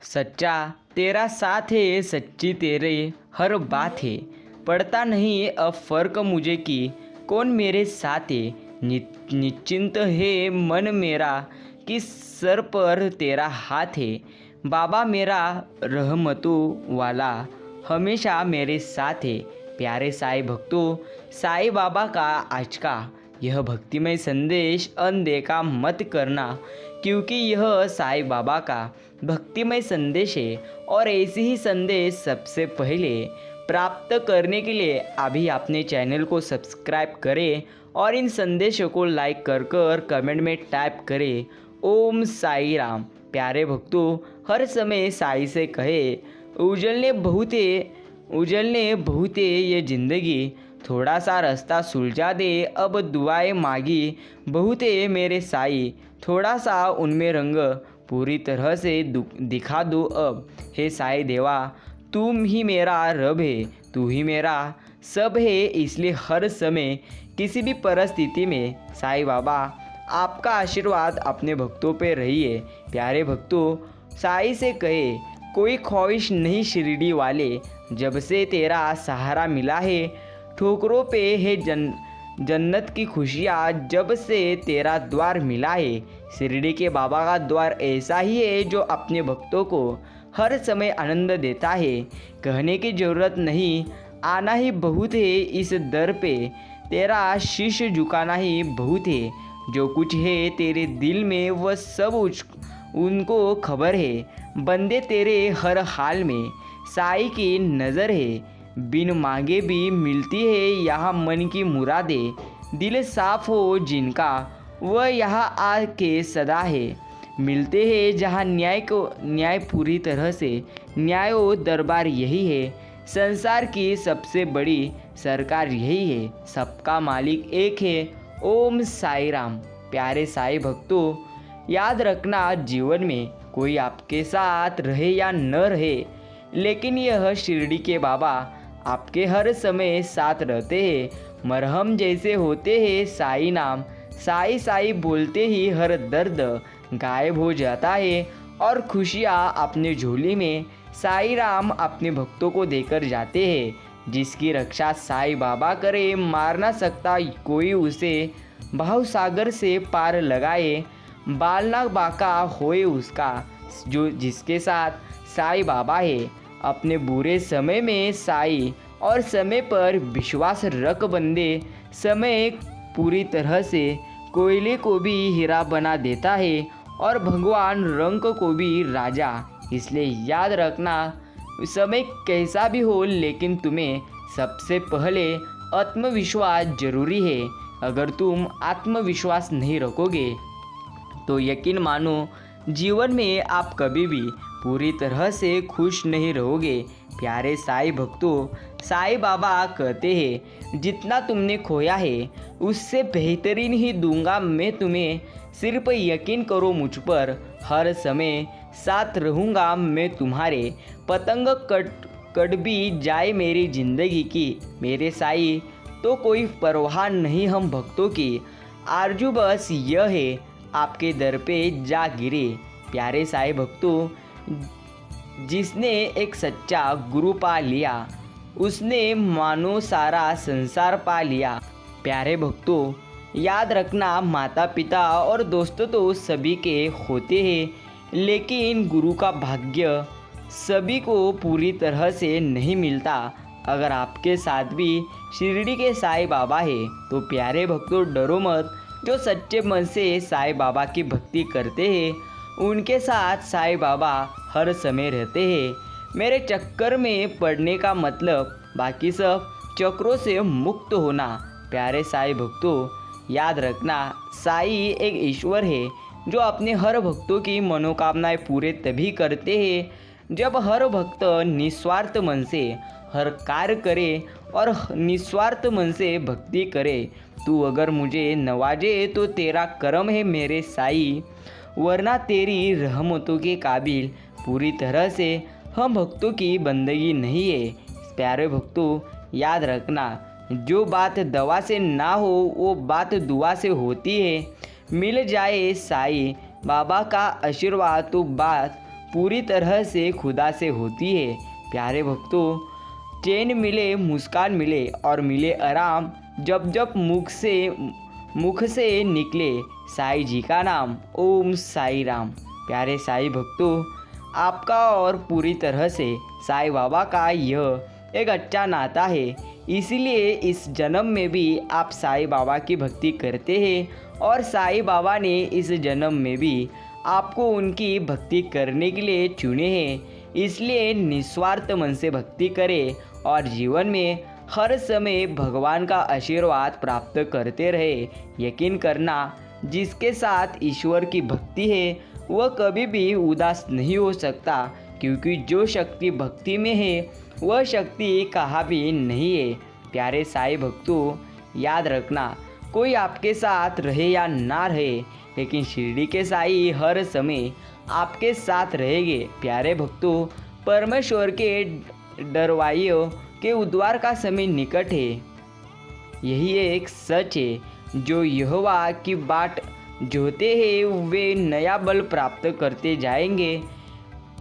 सच्चा तेरा साथ है, सच्ची तेरे हर बात है। पड़ता नहीं अब फ़र्क मुझे कि कौन मेरे साथ है। निश्चिंत है मन मेरा कि सर पर तेरा हाथ है। बाबा मेरा रहमतों वाला हमेशा मेरे साथ है। प्यारे साईं भक्तों, साईं बाबा का आज का यह भक्तिमय संदेश अनदेखा मत करना, क्योंकि यह साईं बाबा का भक्तिमय संदेश है। और ऐसे ही संदेश सबसे पहले प्राप्त करने के लिए अभी अपने चैनल को सब्सक्राइब करें और इन संदेशों को लाइक कर कमेंट में टाइप करें ओम साई राम। प्यारे भक्तों, हर समय साई से कहे उजलने बहुत है ये ज़िंदगी, थोड़ा सा रास्ता सुलझा दे अब दुआएं मांगी बहुत है मेरे साई, थोड़ा सा उनमें रंग पूरी तरह से दिखा दो अब। हे साईं देवा, तुम ही मेरा रब है, तू ही मेरा सब है, इसलिए हर समय किसी भी परिस्थिति में साईं बाबा आपका आशीर्वाद अपने भक्तों पे रहिए। प्यारे भक्तों, साईं से कहे कोई ख्वाहिश नहीं शिरडी वाले, जब से तेरा सहारा मिला है ठोकरों पे है जन्नत की खुशियाँ, जब से तेरा द्वार मिला है। शिरडी के बाबा का द्वार ऐसा ही है जो अपने भक्तों को हर समय आनंद देता है। कहने की ज़रूरत नहीं, आना ही बहुत है इस दर पे, तेरा शीश झुकाना ही बहुत है। जो कुछ है तेरे दिल में वह सब उनको खबर है। बंदे तेरे हर हाल में साईं की नज़र है, बिन मांगे भी मिलती है यहाँ मन की मुरादें। दिल साफ हो जिनका वह यहाँ आके सदा है, मिलते हैं जहाँ न्याय पूरी तरह से। न्याय ओ दरबार यही है, संसार की सबसे बड़ी सरकार यही है, सबका मालिक एक है ओम साई राम। प्यारे साईं भक्तों, याद रखना जीवन में कोई आपके साथ रहे या न रहे, लेकिन यह शिरडी के बाबा आपके हर समय साथ रहते हैं। मरहम जैसे होते हैं साईं नाम, साई साई बोलते ही हर दर्द गायब हो जाता है और खुशियाँ अपने झोली में साईं राम अपने भक्तों को देकर जाते हैं। जिसकी रक्षा साईं बाबा करे, मार ना सकता कोई उसे, भाव सागर से पार लगाए, बालना बाका होए उसका, जो जिसके साथ साईं बाबा है। अपने बुरे समय में साईं और समय पर विश्वास रख बंदे, समय पूरी तरह से कोयले को भी हीरा बना देता है और भगवान रंग को भी राजा। इसलिए याद रखना, समय कैसा भी हो लेकिन तुम्हें सबसे पहले आत्मविश्वास जरूरी है। अगर तुम आत्मविश्वास नहीं रखोगे तो यकीन मानो जीवन में आप कभी भी पूरी तरह से खुश नहीं रहोगे। प्यारे साईं भक्तों, साईं बाबा कहते हैं जितना तुमने खोया है उससे बेहतरीन ही दूंगा मैं तुम्हें, सिर्फ यकीन करो मुझ पर, हर समय साथ रहूँगा मैं तुम्हारे। पतंग कट भी जाए मेरी ज़िंदगी की, मेरे साईं तो कोई परवाह नहीं हम भक्तों की, आरजू बस यह है आपके दर पे जा गिरे। प्यारे साईं भक्तों, जिसने एक सच्चा गुरु पा लिया उसने मानो सारा संसार पा लिया। प्यारे भक्तों, याद रखना, माता पिता और दोस्त तो सभी के होते हैं, लेकिन गुरु का भाग्य सभी को पूरी तरह से नहीं मिलता। अगर आपके साथ भी शिरडी के साईं बाबा है तो प्यारे भक्तों डरो मत, जो सच्चे मन से साईं बाबा की भक्ति करते हैं उनके साथ साईं बाबा हर समय रहते हैं। मेरे चक्कर में पड़ने का मतलब बाकी सब चक्रों से मुक्त होना। प्यारे साईं भक्तों, याद रखना, साईं एक ईश्वर है जो अपने हर भक्तों की मनोकामनाएं पूरे तभी करते हैं जब हर भक्त निस्वार्थ मन से हर कार्य करे और निस्वार्थ मन से भक्ति करे। तू अगर मुझे नवाजे तो तेरा करम है मेरे साईं, वरना तेरी रहमतों के काबिल पूरी तरह से हम भक्तों की बंदगी नहीं है। प्यारे भक्तों, याद रखना, जो बात दवा से ना हो वो बात दुआ से होती है। मिल जाए साईं बाबा का आशीर्वाद तो बात पूरी तरह से खुदा से होती है। प्यारे भक्तों, चैन मिले, मुस्कान मिले और मिले आराम, जब जब मुख से निकले साईं जी का नाम। ओम साई राम। प्यारे साईं भक्तों, आपका और पूरी तरह से साईं बाबा का यह एक अच्छा नाता है, इसीलिए इस जन्म में भी आप साईं बाबा की भक्ति करते हैं और साईं बाबा ने इस जन्म में भी आपको उनकी भक्ति करने के लिए चुने हैं। इसलिए निस्वार्थ मन से भक्ति करें और जीवन में हर समय भगवान का आशीर्वाद प्राप्त करते रहे। यकीन करना, जिसके साथ ईश्वर की भक्ति है वह कभी भी उदास नहीं हो सकता, क्योंकि जो शक्ति भक्ति में है वह शक्ति कहाँ भी नहीं है। प्यारे साईं भक्तों, याद रखना, कोई आपके साथ रहे या ना रहे, लेकिन शिरडी के साईं हर समय आपके साथ रहेंगे। प्यारे भक्तों, परमेश्वर के डरवाइयों के उद्धार का समय निकट है। यही एक सच है, जो यहोवा की बाट जोते हैं वे नया बल प्राप्त करते जाएंगे।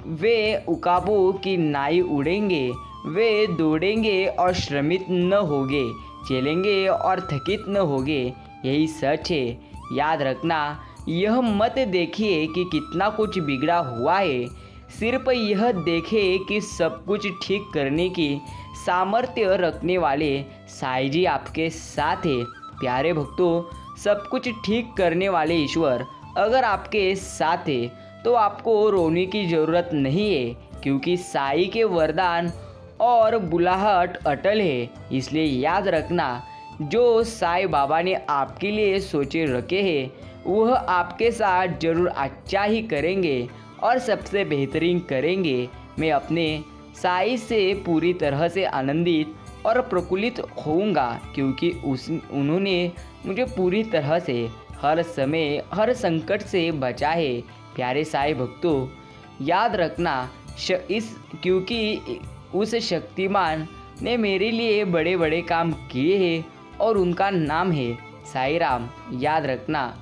वे उकाबों की नाई उड़ेंगे, वे दौड़ेंगे और श्रमित न होंगे, चलेंगे और थकित न होंगे। यही सच है। याद रखना, यह मत देखिए कि कितना कुछ बिगड़ा हुआ है, सिर्फ यह देखें कि सब कुछ ठीक करने की सामर्थ्य रखने वाले साईं जी आपके साथ है। प्यारे भक्तों, सब कुछ ठीक करने वाले ईश्वर अगर आपके साथ है तो आपको रोने की ज़रूरत नहीं है, क्योंकि साईं के वरदान और बुलाहट अटल है। इसलिए याद रखना, जो साईं बाबा ने आपके लिए सोचे रखे हैं वह आपके साथ जरूर अच्छा ही करेंगे और सबसे बेहतरीन करेंगे। मैं अपने साईं से पूरी तरह से आनंदित और प्रफुल्लित होऊंगा, क्योंकि उन्होंने मुझे पूरी तरह से हर समय हर संकट से बचा है। प्यारे साईं भक्तों, याद रखना, क्योंकि उस शक्तिमान ने मेरे लिए बड़े बड़े काम किए हैं और उनका नाम है साईं राम। याद रखना,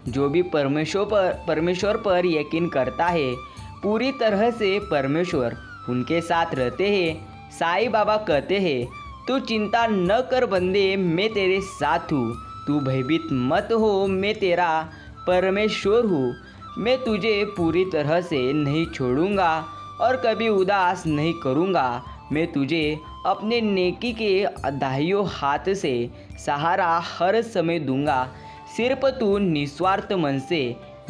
जो भी परमेश्वर पर यकीन करता है पूरी तरह से परमेश्वर उनके साथ रहते हैं। साईं बाबा कहते हैं, तू चिंता न कर बंदे, मैं तेरे साथ हूँ, तू भयभीत मत हो, मैं तेरा परमेश्वर हूँ। मैं तुझे पूरी तरह से नहीं छोड़ूंगा और कभी उदास नहीं करूँगा। मैं तुझे अपने नेकी के दाहिने हाथ से सहारा हर समय दूंगा। सिर्फ तू निस्वार्थ मन से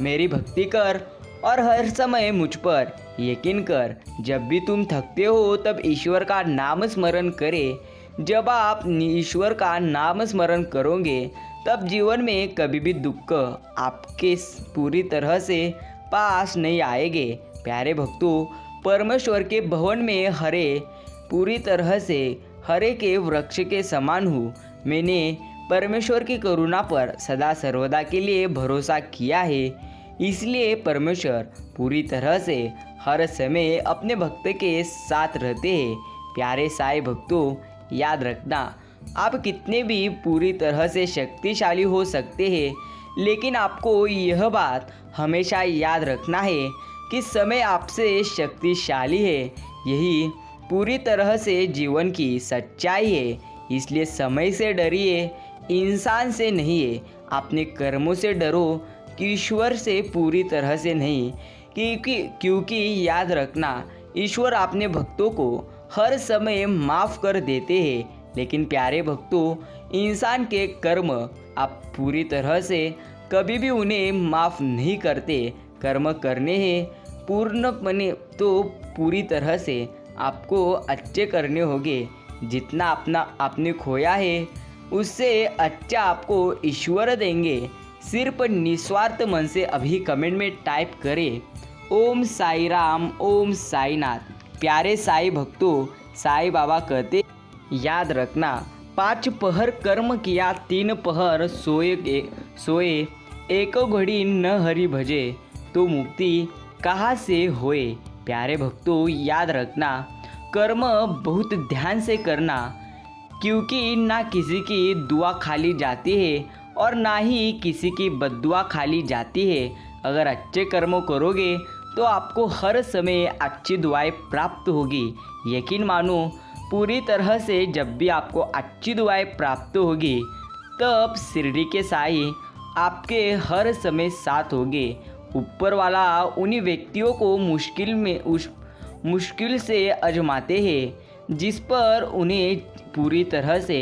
मेरी भक्ति कर और हर समय मुझ पर यकीन कर। जब भी तुम थकते हो तब ईश्वर का नाम स्मरण करें। जब आप ईश्वर का नाम स्मरण करोगे तब जीवन में कभी भी दुख आपके पूरी तरह से पास नहीं आएंगे। प्यारे भक्तों, परमेश्वर के भवन में हरे पूरी तरह से हरे के वृक्ष के समान हूँ। मैंने परमेश्वर की करुणा पर सदा सर्वदा के लिए भरोसा किया है, इसलिए परमेश्वर पूरी तरह से हर समय अपने भक्त के साथ रहते हैं। प्यारे साईं भक्तों, याद रखना, आप कितने भी पूरी तरह से शक्तिशाली हो सकते हैं, लेकिन आपको यह बात हमेशा याद रखना है कि समय आपसे शक्तिशाली है। यही पूरी तरह से जीवन की सच्चाई है। इसलिए समय से डरिए, इंसान से नहीं है। अपने कर्मों से डरो, ईश्वर से पूरी तरह से नहीं, क्योंकि याद रखना, ईश्वर अपने भक्तों को हर समय माफ़ कर देते हैं। लेकिन प्यारे भक्तों, इंसान के कर्म आप पूरी तरह से कभी भी उन्हें माफ़ नहीं करते। कर्म करने हैं पूर्णपणे तो पूरी तरह से आपको अच्छे करने होंगे। जितना आपने खोया है उससे अच्छा आपको ईश्वर देंगे। सिर्फ निस्वार्थ मन से अभी कमेंट में टाइप करें, ओम साई राम, ओम साई नाथ। प्यारे साईं भक्तों, साईं बाबा कहते, याद रखना, 5 पहर कर्म किया, 3 पहर सोए, एक घड़ी न हरि भजे, तो मुक्ति कहाँ से होए। प्यारे भक्तों, याद रखना, कर्म बहुत ध्यान से करना, क्योंकि ना किसी की दुआ खाली जाती है और ना ही किसी की बद्दुआ खाली जाती है। अगर अच्छे कर्म करोगे तो आपको हर समय अच्छी दुआएं प्राप्त होगी। यकीन मानो पूरी तरह से जब भी आपको अच्छी दुआएं प्राप्त होगी तब शिरडी के साईं आपके हर समय साथ होंगे। ऊपर वाला उन्हीं व्यक्तियों को मुश्किल से आजमाते हैं जिस पर उन्हें पूरी तरह से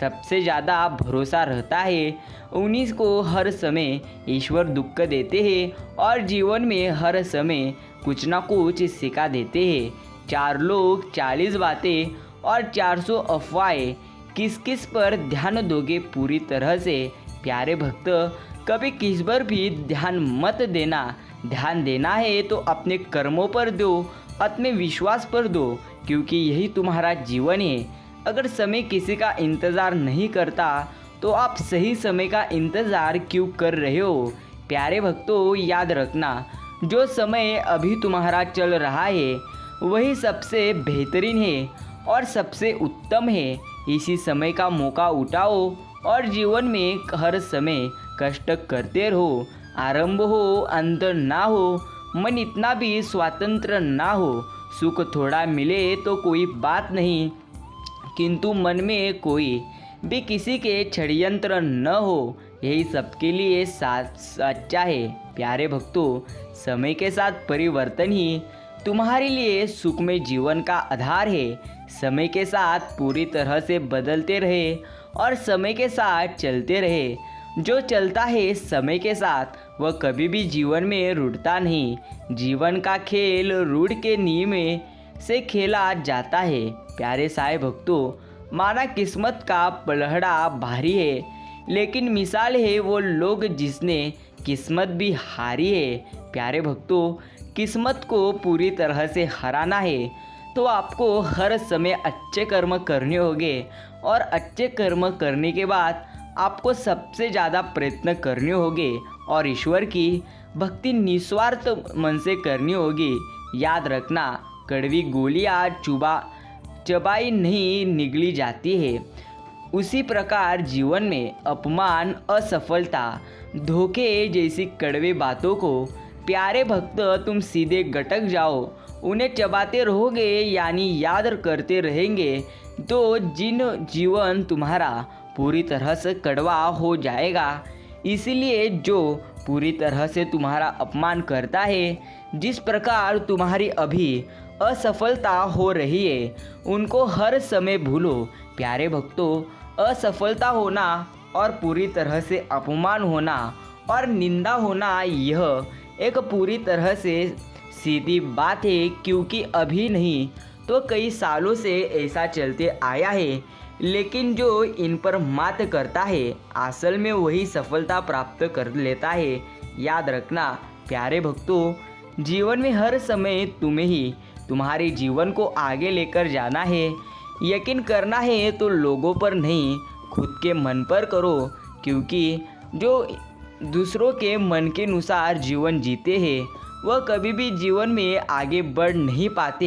सबसे ज़्यादा भरोसा रहता है। उन्हीं को हर समय ईश्वर दुख देते हैं और जीवन में हर समय कुछ ना कुछ सिखा देते हैं। 4 लोग 40 बातें और 400 अफवाहें, किस किस पर ध्यान दोगे पूरी तरह से? प्यारे भक्त, कभी किस पर भी ध्यान मत देना। ध्यान देना है तो अपने कर्मों पर दो, अपने विश्वास पर दो, क्योंकि यही तुम्हारा जीवन है। अगर समय किसी का इंतज़ार नहीं करता तो आप सही समय का इंतज़ार क्यों कर रहे हो? प्यारे भक्तों, याद रखना, जो समय अभी तुम्हारा चल रहा है वही सबसे बेहतरीन है और सबसे उत्तम है। इसी समय का मौका उठाओ और जीवन में हर समय कष्ट करते रहो। आरंभ हो, अंत ना हो, मन इतना भी स्वतंत्र ना हो। सुख थोड़ा मिले तो कोई बात नहीं, किंतु मन में कोई भी किसी के षड्यंत्र न हो, यही सबके लिए सच्चा है। प्यारे भक्तों, समय के साथ परिवर्तन ही तुम्हारे लिए सुखमय जीवन का आधार है। समय के साथ पूरी तरह से बदलते रहे और समय के साथ चलते रहे। जो चलता है समय के साथ वह कभी भी जीवन में रुकता नहीं। जीवन का खेल रूढ़ के नियम से खेला जाता है। प्यारे साईं भक्तों, माना किस्मत का पलड़ा भारी है, लेकिन मिसाल है वो लोग जिसने किस्मत भी हारी है। प्यारे भक्तों, किस्मत को पूरी तरह से हराना है तो आपको हर समय अच्छे कर्म करने होंगे और अच्छे कर्म करने के बाद आपको सबसे ज़्यादा प्रयत्न करने होंगे और ईश्वर की भक्ति निस्वार्थ मन से करनी होगी। याद रखना, कड़वी गोलियाँ चबाई नहीं निगली जाती है, उसी प्रकार जीवन में अपमान, असफलता, धोखे जैसी कड़वी बातों को प्यारे भक्त तुम सीधे गटक जाओ, उन्हें चबाते रहोगे यानी याद करते रहेंगे तो जीवन तुम्हारा पूरी तरह से कड़वा हो जाएगा। इसलिए जो पूरी तरह से तुम्हारा अपमान करता है, जिस प्रकार तुम्हारी अभी असफलता हो रही है, उनको हर समय भूलो। प्यारे भक्तों, असफलता होना और पूरी तरह से अपमान होना और निंदा होना यह एक पूरी तरह से सीधी बात है, क्योंकि अभी नहीं तो कई सालों से ऐसा चलते आया है। लेकिन जो इन पर मात करता है असल में वही सफलता प्राप्त कर लेता है। याद रखना प्यारे भक्तों, जीवन में हर समय तुम्हें ही तुम्हारे जीवन को आगे लेकर जाना है। यकीन करना है तो लोगों पर नहीं, खुद के मन पर करो, क्योंकि जो दूसरों के मन के अनुसार जीवन जीते हैं वह कभी भी जीवन में आगे बढ़ नहीं पाते।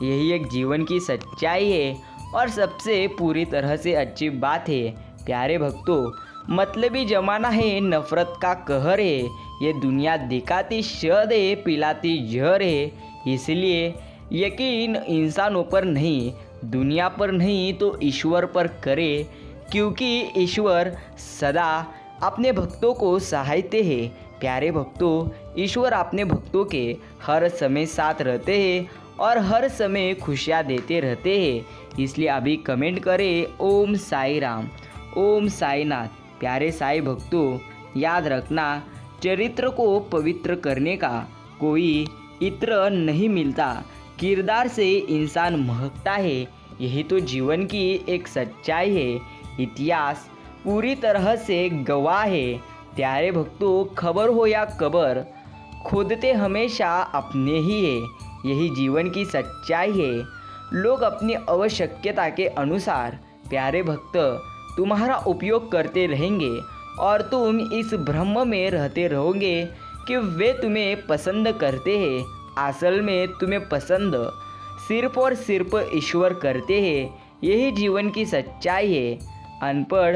यही एक जीवन की सच्चाई है और सबसे पूरी तरह से अच्छी बात है। प्यारे भक्तों, मतलबी जमाना है, नफ़रत का कहर है, ये दुनिया दिखाती शहद है, पिलाती जहर है। इसलिए यकीन इंसानों पर नहीं, दुनिया पर नहीं तो ईश्वर पर करे, क्योंकि ईश्वर सदा अपने भक्तों को सहायते हैं। प्यारे भक्तों, ईश्वर अपने भक्तों के हर समय साथ रहते हैं और हर समय खुशियाँ देते रहते हैं। इसलिए अभी कमेंट करें ओम साई राम, ओम साईनाथ। प्यारे साईं भक्तों, याद रखना, चरित्र को पवित्र करने का कोई इत्र नहीं मिलता, किरदार से इंसान महकता है। यही तो जीवन की एक सच्चाई है। इतिहास पूरी तरह से गवाह है। प्यारे भक्तों, खबर हो या कबर, खोदते हमेशा अपने ही है। यही जीवन की सच्चाई है। लोग अपनी आवश्यकता के अनुसार प्यारे भक्त तुम्हारा उपयोग करते रहेंगे और तुम इस भ्रम में रहते रहोगे कि वे तुम्हें पसंद करते हैं। असल में तुम्हें पसंद सिर्फ और सिर्फ ईश्वर करते हैं। यही जीवन की सच्चाई है। अनपढ़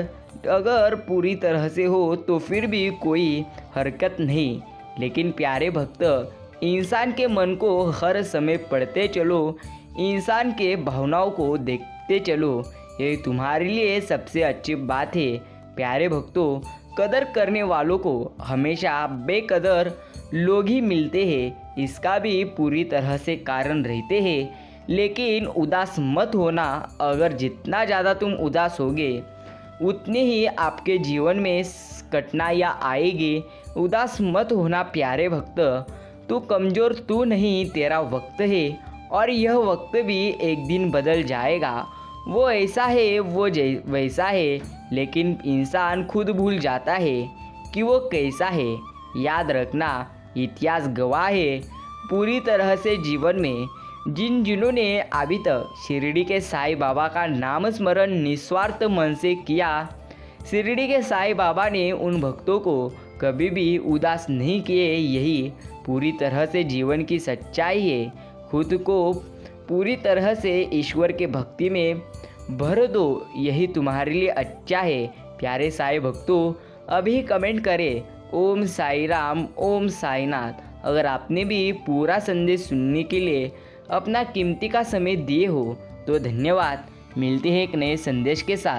अगर पूरी तरह से हो तो फिर भी कोई हरकत नहीं, लेकिन प्यारे भक्त इंसान के मन को हर समय पढ़ते चलो, इंसान के भावनाओं को देखते चलो, ये तुम्हारे लिए सबसे अच्छी बात है। प्यारे भक्तों, कदर करने वालों को हमेशा बेकदर लोग ही मिलते हैं, इसका भी पूरी तरह से कारण रहते हैं। लेकिन उदास मत होना, अगर जितना ज़्यादा तुम उदास होगे उतनी ही आपके जीवन में कठिनाइयाँ आएगी। उदास मत होना प्यारे भक्त, तू कमज़ोर तू नहीं, तेरा वक्त है और यह वक्त भी एक दिन बदल जाएगा। वो ऐसा है, वो वैसा है, लेकिन इंसान खुद भूल जाता है कि वो कैसा है। याद रखना, इतिहास गवाह है पूरी तरह से जीवन में जिन्होंने अभी तक शिरडी के साईं बाबा का नाम स्मरण निस्वार्थ मन से किया, शिरडी के साईं बाबा ने उन भक्तों को कभी भी उदास नहीं किए। यही पूरी तरह से जीवन की सच्चाई है। खुद को पूरी तरह से ईश्वर के भक्ति में भर दो, यही तुम्हारे लिए अच्छा है। प्यारे साईं भक्तों, अभी कमेंट करें ओम साई राम, ओम साईनाथ। अगर आपने भी पूरा संदेश सुनने के लिए अपना कीमती का समय दिए हो तो धन्यवाद। मिलते हैं एक नए संदेश के साथ।